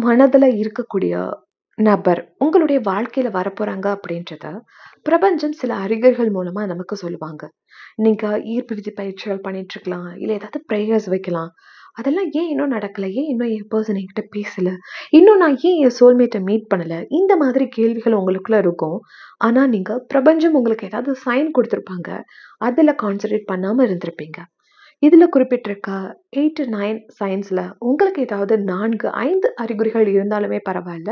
மனதுல இருக்கக்கூடிய நபர் உங்களுடைய வாழ்க்கையில வரப்போறாங்க அப்படின்றத பிரபஞ்சம் சில அறிகுறிகள் மூலமா நமக்கு சொல்லுவாங்க. நீங்க ஈர்ப்பு விதி பயிற்சிகள் பண்ணிட்டு இருக்கலாம். இல்ல ஏதாவது பிரேயர்ஸ் வைக்கலாம். அதெல்லாம் ஏன் இன்னும் நடக்கல? ஏன் இன்னும் என் பெர்சன் என்கிட்ட பேசல? இன்னும் நான் ஏன் என் சோல்மேட்ட மீட் பண்ணல? இந்த மாதிரி கேள்விகள் உங்களுக்குள்ள இருக்கும். ஆனா நீங்க பிரபஞ்சம் உங்களுக்கு ஏதாவது சைன் குடுத்திருப்பாங்க. அதுல கான்சன்ட்ரேட் பண்ணாம இருந்திருப்பீங்க. இதுல குறிப்பிட்டிருக்க 8 to 9 சைன்ஸ்ல உங்களுக்கு ஏதாவது 4, 5 அறிகுறிகள் இருந்தாலுமே பரவால்ல.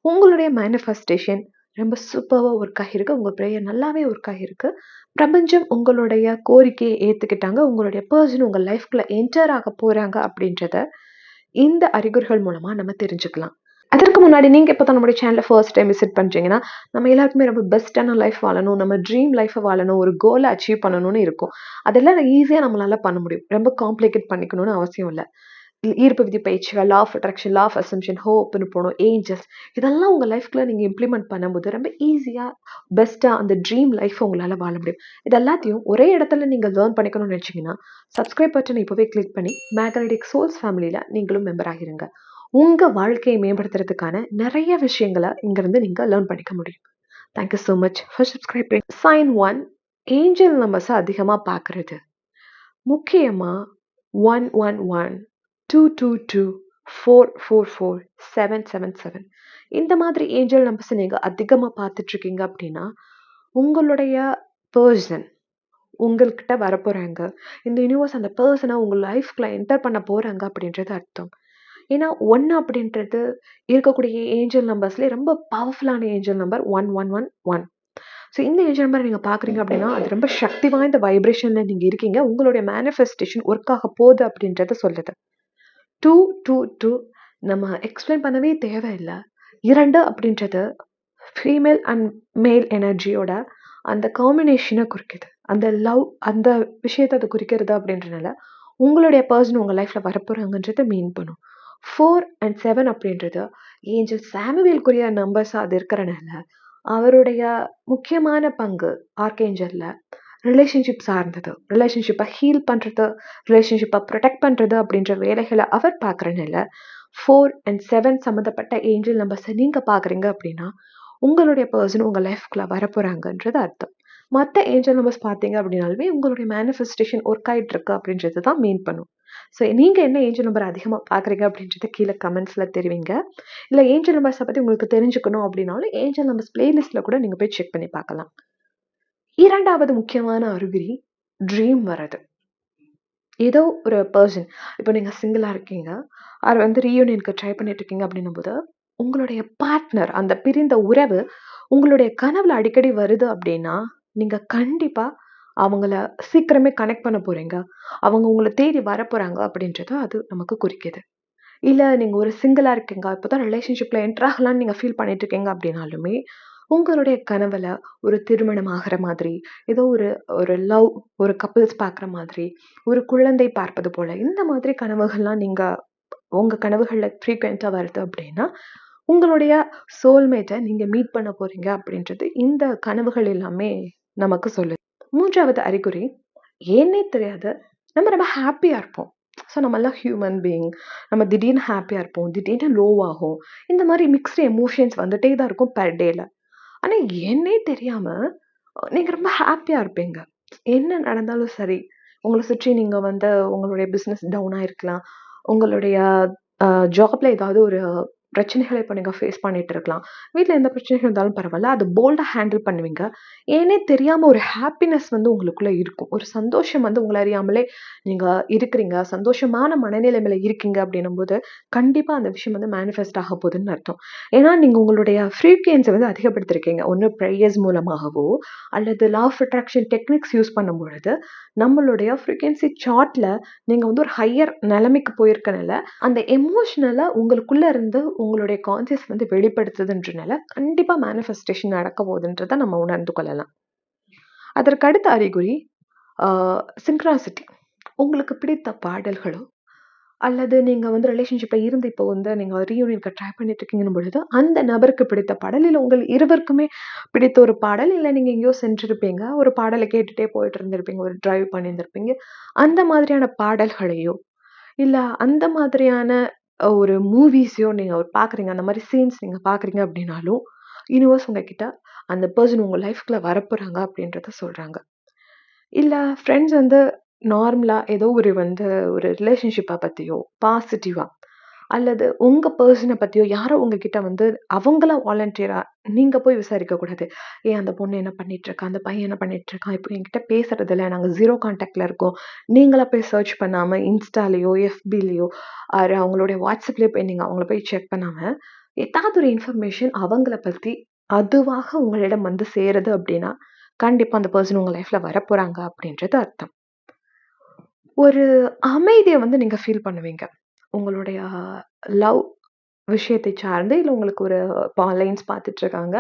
உங்களுடைய மேனிஃபெஸ்டேஷன் ரொம்ப சூப்பர்வா ஒர்க் ஆகியிருக்கு. உங்க பிரேயர் நல்லாவே ஒர்க் ஆகியிருக்கு. பிரபஞ்சம் உங்களுடைய கோரிக்கைய ஏத்துக்கிட்டாங்க. உங்களுடைய பெர்சன் உங்க லைஃப்குள்ள என்டர் ஆக போறாங்க அப்படின்றத இந்த அறிகுறிகள் மூலமா நம்ம தெரிஞ்சுக்கலாம். அதற்கு முன்னாடி நீங்க இப்ப தான் நம்முடைய சேனல ஃபர்ஸ்ட் டைம் விசிட் பண்றீங்கன்னா, நம்ம எல்லாருக்குமே ரொம்ப பெஸ்ட்டான லைஃப் வாழணும். நம்ம ட்ரீம் லைஃப வாழணும். ஒரு கோல அச்சீவ் பண்ணணும்னு இருக்கும். அதெல்லாம் ஈஸியா நம்மளால பண்ண முடியும். ரொம்ப காம்ப்ளிகேட் பண்ணிக்கணும்னு அவசியம் இல்ல. ஈர்ப்பு விதி பயிற்சிகள், law of attraction, law of assumption, ஹோப்ன்னு போணும், ஏஞ்சல்ஸ் இதெல்லாம் உங்க லைஃப்குள்ள நீங்க இம்ப்ளிமெண்ட் பண்ணும்போது ரொம்ப ஈஸியா, பெஸ்ட்டா அந்த ட்ரீம் லைஃப உங்களால வாழ முடியும். இது எல்லாத்தையும் ஒரே இடத்துல நீங்க லேர்ன் பண்ணிக்கணும்னு நினைச்சீங்கன்னா, சப்ஸ்கிரைப் பட்டன இப்பவே கிளிக் பண்ணி மேக்னெட்டிக் சோல்ஸ் ஃபேமிலில நீங்களும் மெம்பர் ஆகிருங்க. உங்க வாழ்க்கையை மேம்படுத்துறதுக்கான நெறைய விஷயங்கள இங்கிருந்து நீங்க லேர்ன் பண்ணிக்க முடியும். Thank you so much for subscribing. Sign 1 angel நம்பர்ஸ அதிகமா பார்க்கிறது. முக்கியமா 111, 222, 444, 777 இந்த மாதிரி ஏஞ்சல் நம்பர்ஸ நீங்க அதிகமா பார்த்துட்டு இருக்கீங்க அப்படின்னா, உங்களுடைய பெர்சன் உங்கள்கிட்ட வரப்போறாங்க. இந்த யூனிவர்ஸ் அந்த பெர்சன உங்க லைஃப்குள்ள என்டர் பண்ண போறாங்க அப்படின்றது அர்த்தம். ஏன்னா 1 அப்படின்றது இருக்கக்கூடிய ஏஞ்சல் நம்பர்ஸ்லயே ரொம்ப பவர்ஃபுல்லான ஏஞ்சல் நம்பர் 1111. ஸோ இந்த ஏஞ்சல் நம்பர் நீங்க பார்க்குறீங்க அப்படின்னா, அது ரொம்ப சக்தி வாய்ந்த வைப்ரேஷன்ல நீங்க இருக்கீங்க. உங்களுடைய மேனிஃபெஸ்டேஷன் ஒர்க் ஆக போகுது அப்படின்றத சொல்லுது. 222 நம்ம எக்ஸ்பிளைன் பண்ணவே தேவையில்ல. 2 அப்படின்றது ஃபீமேல் அண்ட் மேல் எனர்ஜியோட அந்த காம்பினேஷன குறிக்குது. அந்த லவ் அந்த விஷயத்த அது குறிக்கிறது அப்படின்றனால, உங்களுடைய பெர்சன் உங்க லைஃப்ல வரப்போறாங்கன்றத மீன் பண்ணும். 4 அண்ட் 7 அப்படின்றது ஏஞ்சல் சாமுவேலுக்குரிய நம்பர்ஸா அது இருக்கறனால, அவருடைய முக்கியமான பங்கு ஆர்க்ஏஞ்சல்ல ரிலேஷன்ஷிப் சார்ந்தது. ரிலேஷன்ஷிப்ப ஹீல் பண்றது, ரிலேஷன்ஷிப்ப புரொடெக்ட் பண்றது அப்படின்ற வேலைகள அவர் பார்க்கறனால, 4 அண்ட் 7 சம்மந்தப்பட்ட ஏஞ்சல் நம்பர்ஸ நீங்க பார்க்குறீங்க அப்படின்னா, உங்களுடைய பெர்சன் உங்க லைஃப்குள்ள வரப்போறாங்கன்றது அர்த்தம். மத்த ஏஞ்சல் நம்பர்ஸ் பார்த்தீங்க அப்படின்னாலுமே, உங்களுடைய மேனிஃபெஸ்டேஷன் ஒர்க் ஆயிட்டு இருக்கு அப்படின்றது தான் மீன் பண்ணும். ஸோ நீங்க என்ன ஏஞ்சல் நம்பர் அதிகமா பார்க்குறீங்க அப்படின்றத கீழ கமெண்ட்ஸ்ல தெரிவிங்க. இல்ல ஏஞ்சல் நம்பர்ஸ பத்தி உங்களுக்கு தெரிஞ்சுக்கணும் அப்படின்னாலும், ஏஞ்சல் நம்பர்ஸ் பிளேலிஸ்ட்ல கூட நீங்க போய் செக் பண்ணி பார்க்கலாம். 2வது முக்கியமான அறிகுறி ட்ரீம் வர்றது. ஏதோ ஒரு பெர்சன் இப்போ நீங்க சிங்கிளா இருக்கீங்க. ஆர் ரீயூனியனுக்கு ட்ரை பண்ணிட்டு இருக்கீங்க அப்படின்னும்போது, உங்களுடைய பார்ட்னர் அந்த பிரிந்த உறவு உங்களுடைய கனவுல அடிக்கடி வருது அப்படின்னா, நீங்க கண்டிப்பா அவங்கள சீக்கிரமே கனெக்ட் பண்ண போறீங்க. அவங்க உங்கள தேடி வரப்போறாங்க அப்படின்றத அது நமக்கு குறிக்குது. இல்ல நீங்க ஒரு சிங்கிளா இருக்கீங்க. இப்பதான் ரிலேஷன்ஷிப்ல என்டர் ஆகலான்னு நீங்க ஃபீல் பண்ணிட்டு இருக்கீங்க அப்படின்னாலுமே, உங்களுடைய கனவுல ஒரு திருமணம் ஆகுற மாதிரி, ஏதோ ஒரு ஒரு லவ் ஒரு கப்பிள்ஸ் பார்க்குற மாதிரி, ஒரு குழந்தை பார்ப்பது போல, இந்த மாதிரி கனவுகள்லாம் நீங்க உங்க கனவுகள்ல ஃப்ரீக்வென்ட்டா வருது அப்படின்னா, உங்களுடைய சோல்மேட்ட நீங்க மீட் பண்ண போறீங்க அப்படின்றது இந்த கனவுகள் எல்லாமே நமக்கு சொல்லுது. 3வது அறிகுறி, ஏன்னே தெரியாது நம்ம ரொம்ப ஹேப்பியா இருப்போம். ஸோ நம்மலாம் ஹியூமன் பீயிங். நம்ம திடீர்னு ஹேப்பியா இருப்போம். திடீர்னு லோ ஆகும். இந்த மாரி மிக்ஸ்டு எமோஷன்ஸ் வந்துட்டே தான் இருக்கும் பெர் டேல. ஆனா என்னே தெரியாம நீங்க ரொம்ப ஹேப்பியா இருப்பீங்க. என்ன நடந்தாலும் சரி, உங்கள சுற்றி நீங்க உங்களுடைய பிசினஸ் டவுன் ஆயிருக்கலாம். உங்களுடைய அ ஜாப்ல ஏதாவது ஒரு பிரச்சனைகள இப்ப நீங்க ஃபேஸ் பண்ணிட்டு இருக்கலாம். வீட்ல எந்த பிரச்சனைகள் இருந்தாலும் பரவால்ல. அத போல்டா ஹேண்டில் பண்ணுவீங்க. ஏன்னே தெரியாம ஒரு ஹேப்பினஸ் உங்களுக்குள்ள இருக்கும். ஒரு சந்தோஷம் உங்கள அறியாமலே நீங்க இருக்கிறீங்க. சந்தோஷமான மனநிலைமையில இருக்கீங்க அப்படின்னும்போது, கண்டிப்பா அந்த விஷயம் மேனிஃபெஸ்ட் ஆக போகுதுன்னு அர்த்தம். ஏன்னா, நீங்க உங்களுடைய ஃப்ரீக்வென்ஸ அதிகப்படுத்தியிருக்கீங்க. ஒண்ணு பிரேயர்ஸ் மூலமாகவோ, அல்லது law of attraction techniques use பண்ணும்பொழுது, நம்மளுடைய ஃப்ரீக்வென்சி சார்ட்ல நீங்க ஒரு ஹையர் நிலைமைக்கு போயிருக்கனால, அந்த எமோஷனலா உங்களுக்குள்ள இருந்து உங்களுடைய கான்ஷியஸ் வெளிப்படுத்துதுன்றனால, கண்டிப்பா மேனிஃபெஸ்டேஷன் நடக்க போகுதுன்றத நம்ம உணர்ந்து கொள்ளலாம். அதற்கு அடுத்த அறிகுறி ஆ சிங்க்ராசிட்டி. உங்களுக்கு பிடித்த பாடல்களோ, அல்லது நீங்க ரிலேஷன்ஷிப்ல இருந்து இப்போ நீங்க ரீயூனியன்க்கு ட்ரை பண்ணிட்டு இருக்கீங்கன்னும் பொழுது, அந்த நபருக்கு பிடித்த பாடல், இல்ல உங்கள் இருவருக்குமே பிடித்த ஒரு பாடல், இல்ல நீங்க எங்கேயோ சென்றிருப்பீங்க. ஒரு பாடல கேட்டுட்டே போயிட்டு இருந்திருப்பீங்க. ஒரு டிரைவ் பண்ணியிருந்திருப்பீங்க. அந்த மாதிரியான பாடல்களையோ, இல்ல அந்த மாதிரியான ஒரு மூவிஸையோ நீங்க பார்க்குறீங்க. அந்த மாரி சீன்ஸ் நீங்க பார்க்குறீங்க அப்படின்னாலும், யூனிவர்ஸ் உங்ககிட்ட அந்த பெர்சன் உங்க லைஃப்குள்ள வரப்போறாங்க அப்படின்றத சொல்றாங்க. இல்ல ஃப்ரெண்ட்ஸ் வந்து நார்மலா ஏதோ ஒரு ரிலேஷன்ஷிப்ப பத்தியோ, பாசிட்டிவா அல்லது உங்க பெர்சன பத்தியோ யாரோ உங்ககிட்ட அவங்களா வாலண்டியரா நீங்க போய் விசாரிக்க கூடாது. "ஏன் அந்த பொண்ணு என்ன பண்ணிட்டுருக்கா? அந்த பையன் என்ன பண்ணிட்டுருக்கான்? இப்போ என்கிட்ட பேசுறதில்ல. நாங்க 0 கான்டாக்ட்ல இருக்கோம்." நீங்களா போய் சர்ச் பண்ணாம இன்ஸ்டாலயோ, எஃபிலயோ அவங்களுடைய வாட்ஸ்அப்லயோ போய் நீங்க அவங்கள போய் செக் பண்ணாம, ஏதாவது ஒரு இன்ஃபர்மேஷன் அவங்கள பத்தி அதுவாக உங்களிடம் வந்து சேருது அப்படின்னா, கண்டிப்பா அந்த பெர்சன் உங்க லைஃப்ல வரப்போறாங்க அப்படின்றது அர்த்தம். ஒரு அமைதிய நீங்க ஃபீல் பண்ணுவீங்க. உங்களுடைய லவ் விஷயத்தை சார்ந்து, இல்ல உங்களுக்கு ஒரு அலைன்ஸ் பார்த்துட்டுருக்காங்க.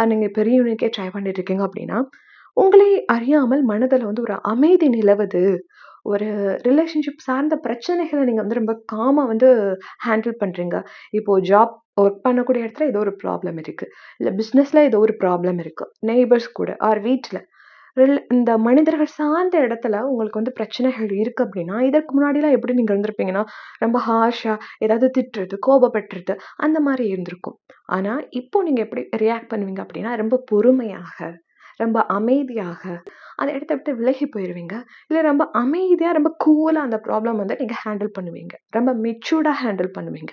நீங்க இப்ப ரீயூனியனுக்கே ட்ரை பண்ணிட்டு இருக்கீங்க அப்படின்னா, உங்களே அறியாமல் மனதுல ஒரு அமைதி நிலவுது. ஒரு ரிலேஷன்ஷிப் சார்ந்த பிரச்சனைகள நீங்க ரொம்ப காமா ஹேண்டில் பண்றீங்க. இப்போ ஜாப் ஒர்க் பண்ணக்கூடிய இடத்துல ஏதோ ஒரு ப்ராப்ளம் இருக்கு. இல்ல பிசினஸ்ல ஏதோ ஒரு ப்ராப்ளம் இருக்கு. நெய்பர்ஸ் கூட ஆர் வீட்ல. இந்த மனிதர்கள் சார்ந்த இடத்துல உங்களுக்கு பிரச்சனைகள் இருக்கு அப்படின்னா, இதற்கு முன்னாடிலாம் எப்படி நீங்க இருந்திருப்பீங்கன்னா, ரொம்ப ஹார்ஷா ஏதாவது திட்டுறது, கோபப்படுறது அந்த மாரி இருந்திருக்கும். ஆனா, இப்போ நீங்க எப்படி ரியாக்ட் பண்ணுவீங்க அப்படின்னா, ரொம்ப பொறுமையாக, ரொம்ப அமைதியாக, அந்த இடத்த விட்டு விலகி போயிருவீங்க. இல்ல ரொம்ப அமைதியா, ரொம்ப கூலா அந்த ப்ராப்ளம் நீங்க ஹேண்டில் பண்ணுவீங்க. ரொம்ப மெச்சூர்டா ஹேண்டில் பண்ணுவீங்க.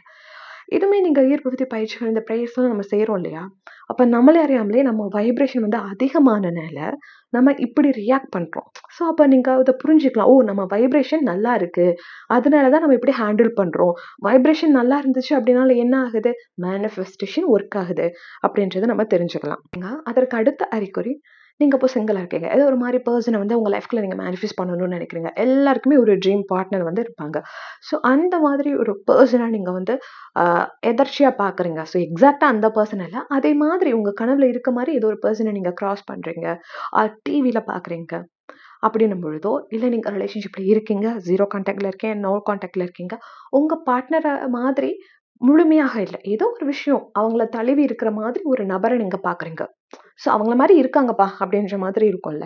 இதுவுமே நீங்க ஈர்ப்பு விதி பயிற்சிகள், இந்த பிரேயர்ஸ்லாம் நம்ம செய்றோம் இல்லையா? அப்ப நம்மளே அறியாமலே நம்ம வைப்ரேஷன் அதிகமானனால, நம்ம இப்படி ரியாக்ட் பண்றோம். ஸோ, அப்ப நீங்க அத புரிஞ்சுக்கலாம். ஓ! நம்ம வைப்ரேஷன் நல்லா இருக்கு. அதனால தான் நம்ம இப்படி ஹேண்டில் பண்றோம். வைப்ரேஷன் நல்லா இருந்துச்சு அப்படின்னால என்ன ஆகுது? மேனிஃபெஸ்டேஷன் ஒர்க் ஆகுது அப்படின்றத நம்ம தெரிஞ்சுக்கலாம். அதற்கு அடுத்த அறிகுறி, நீங்க இப்போ சிங்கிளா இருக்கீங்க. ஏதோ ஒரு மாரி பெர்சன உங்க லைஃப்குள்ள நீங்க மேனிஃபெஸ்ட் பண்ணணும்னு நெனைக்கிறீங்க. எல்லாருக்குமே ஒரு ட்ரீம் பார்ட்னர் இருப்பாங்க. ஸோ, அந்த மாதிரி ஒரு பெர்சன நீங்க அ எதர்ச்சியா பார்க்குறீங்க. ஸோ, எக்ஸாக்ட்டா அந்த பெர்சன் இல்ல. அதே மாதிரி உங்க கனவுல இருக்க மாரி ஏதோ ஒரு பெர்சன நீங்க கிராஸ் பண்றீங்க. டிவில பார்க்குறீங்க. அப்படின்னும் பொழுதோ, இல்ல நீங்க ரிலேஷன்ஷிப்ல இருக்கீங்க. 0 கான்டாக்ட்ல இருக்கேன், நோ கான்டாக்ட்ல இருக்கீங்க. உங்க பார்ட்னர மாதிரி முழுமையாக இல்ல. ஏதோ ஒரு விஷயம் அவங்கள தழுவி இருக்கிற மாதிரி ஒரு நபர நீங்க பார்க்குறீங்க. ஸோ, அவங்கள மாரி இருக்காங்கப்பா அப்படின்ற மாதிரி இருக்கும்ல.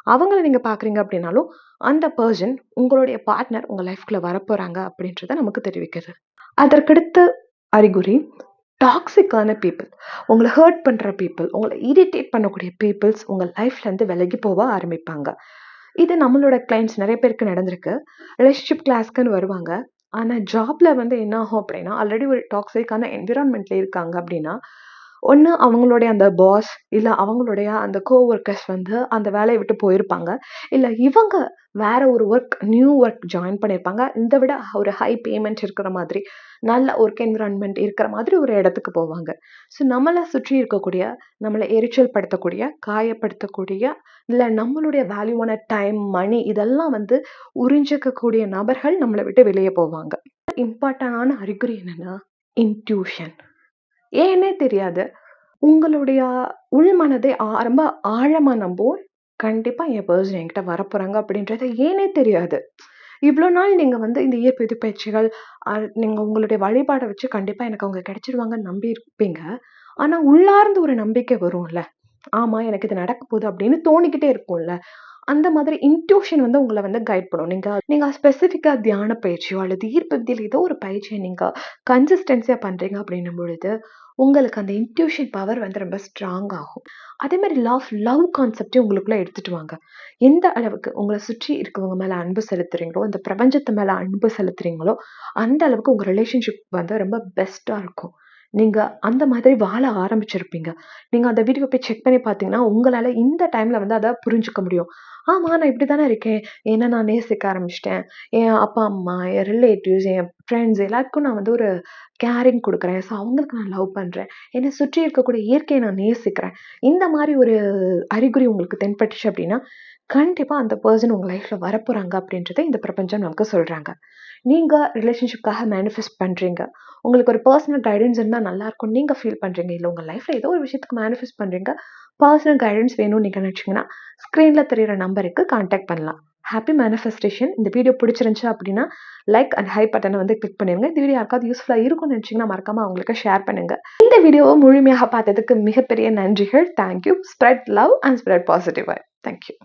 அவங்கள நீங்க பார்க்குறீங்க அப்படின்னாலும், அந்த பெர்சன் உங்களுடைய பார்ட்னர் உங்க லைஃப்குள்ள வரப்போறாங்க அப்படின்றத நமக்கு தெரிவிக்குது. அதற்கடுத்த அறிகுறி, டாக்ஸிக்கான பீப்பிள். உங்கள ஹர்ட் பண்ற பீப்பிள், உங்கள இரிட்டேட் பண்ணக்கூடிய பீப்பிள்ஸ் உங்க லைஃப்லேருந்து விலகி போக ஆரம்பிப்பாங்க. இது நம்மளோட கிளையண்ட்ஸ் நெறைய பேருக்கு நடந்திருக்கு. ரிலேஷன்ஷிப் கிளாஸ்க்குன்னு வருவாங்க. ஆனா ஜாப்ல என்ன ஆகும் அப்படின்னா, ஆல்ரெடி ஒரு டாக்ஸிக்கான என்விரான்மென்ட்ல இருக்காங்க அப்படின்னா, ஒண்ணு அவங்களுடைய அந்த பாஸ், இல்ல அவங்களுடைய அந்த கோவொர்க்கர்ஸ் அந்த வேலைய விட்டு போயிருப்பாங்க. இல்ல இவங்க வேற ஒரு நியூ ஒர்க் ஜாயின் பண்ணியிருப்பாங்க. இத விட ஒரு ஹை பேமெண்ட் இருக்கிற மாதிரி, நல்ல ஒர்க் என்விரான்மென்ட் இருக்கிற மாதிரி ஒரு இடத்துக்கு போவாங்க. ஸோ நம்மள சுற்றி இருக்கக்கூடிய, நம்மள எரிச்சல் படுத்தக்கூடிய, காயப்படுத்தக்கூடிய, இல்ல நம்மளுடைய வேல்யூவான டைம், மணி இதெல்லாம் உறிஞ்சிக்கக்கூடிய நபர்கள் நம்மள விட்டு வெளிய போவாங்க. இம்பார்ட்டன்டான அறிகுறி என்னன்னா, இன்ட்யூஷன். ஏன்னே தெரியாது. உங்களுடைய உள்மனதை ரொம்ப ஆழமா நம்பும். கண்டிப்பா என் பெர்சன் என்கிட்ட வரப்போறாங்க அப்படின்றது ஏன்னே தெரியாது. இவ்ளோ நாள் நீங்க இந்த ஈர்ப்பு விதி பயிற்சிகள், அ நீங்க உங்களுடைய வழிபாட வச்சு கண்டிப்பா எனக்கு அவங்க கிடைச்சிருவாங்கன்னு நம்பியிருப்பீங்க. ஆனா உள்ளார்ந்த ஒரு நம்பிக்கை வரும்ல. ஆமா எனக்கு இது நடக்க போகுது அப்படின்னு தோணிக்கிட்டே இருக்கும்ல. அந்த மாதிரி இன்ட்யூஷன் உங்கள கைட் பண்ணும். நீங்க நீங்க ஸ்பெசிஃபிக்கா தியான பயிற்சியோ அல்லது ஈர்ப்பு விதியில ஏதோ ஒரு பயிற்சிய நீங்க கன்சிஸ்டன்ஸியா பண்றீங்க அப்படின்னும் பொழுது, உங்களுக்கு அந்த இன்ட்யூஷன் பவர் ரொம்ப ஸ்ட்ராங் ஆகும். அதே மாரி லவ் கான்செப்ட்டையும் உங்களுக்குள்ள எடுத்துட்டு வாங்க. எந்த அளவுக்கு உங்கள சுற்றி இருக்கவங்க மேல அன்பு செலுத்துறீங்களோ, இந்த பிரபஞ்சத்து மேல அன்பு செலுத்துறீங்களோ, அந்த அளவுக்கு உங்க ரிலேஷன்ஷிப் ரொம்ப பெஸ்ட்டா இருக்கும். நீங்க அந்த மாதிரி வாழ ஆரம்பிச்சிருப்பீங்க. நீங்க அந்த வீடியோ போய் செக் பண்ணி பார்த்தீங்கன்னா, உங்களால இந்த டைம்ல அத புரிஞ்சுக்க முடியும். ஆமா, நான் இப்படி தானே இருக்கேன். என்ன நான் நேசிக்க ஆரம்பிச்சுட்டேன். என் அப்பா, அம்மா, என் ரிலேட்டிவ்ஸ், என் ஃப்ரெண்ட்ஸ் எல்லாருக்கும் நான் ஒரு கேரிங் குடுக்குறேன். ஸோ அவங்களுக்கு நான் லவ் பண்றேன். என்னை சுற்றி இருக்கக்கூடிய இயற்கையை நான் நேசிக்கிறேன். இந்த மாரி ஒரு அறிகுறி உங்களுக்கு தென்பட்டுச்சு அப்படின்னா, கண்டிப்பா அந்த பெர்சன் உங்க லைஃப்ல வரப்போறாங்க அப்படின்றத இந்த பிரபஞ்சம் நமக்கு சொல்றாங்க. நீங்க ரிலேஷன்ஷிப்காக மேனிஃபெஸ்ட் பண்றீங்க. உங்களுக்கு ஒரு பெர்சனல் கைடன்ஸ் இருந்தா நல்லா இருக்கும்னு நீங்க ஃபீல் பண்றீங்க. இல்ல உங்க லைஃப்ல ஏதோ ஒரு விஷயத்துக்கு மேனிஃபெஸ்ட் பண்றீங்க. பெர்சனல் கைடன்ஸ் வேணும்னு நீங்க நினைச்சீங்கன்னா, ஸ்க்ரீன்ல தெரியிற நம்பருக்கு கான்டாக்ட் பண்ணலாம். Happy manifestation. இந்த வீடியோ பிடிச்சிருந்துச்சு அப்படின்னா, லைக் அண்ட் ஹை பட்டன கிளிக் பண்ணிருங்க. இந்த வீடியோ யாருக்காவது யூஸ்ஃபுல்லா இருக்கும்னு நினைச்சீங்கன்னா, மறக்காம அவங்களுக்கு ஷேர் பண்ணுங்க. இந்த வீடியோவ முழுமையாக பார்த்ததுக்கு மிகப்பெரிய நன்றிகள். Thank you. Spread love and spread positive vibe. Thank you.